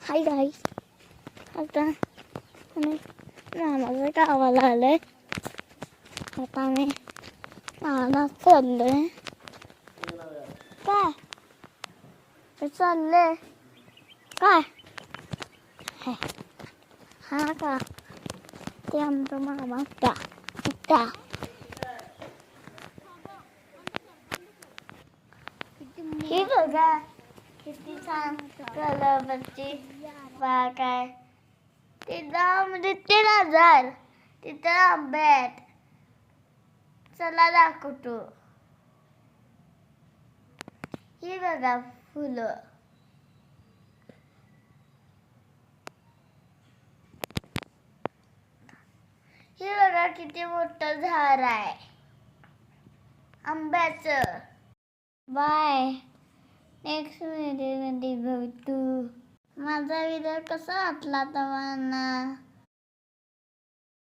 Hi guys, आता आम्ही मामाच्या गावाला आलोय. आता आम्ही मामाला चाललोय. काय चाललंय काय? हा का, ते आमचा मामा होता. ही बघा किती छान कलरची बाग आहे. तिथं म्हणजे 3,000 तिथं आंबे आहेत. चला दाखवतो. ही बघा फुलं. ही बघा किती मोठं झाड आहे आंब्याचं. बाय, नेक्स्ट व्हिडिओ मध्ये भेटू. माझा व्हिडिओ कसा वाटला तुम्हाला?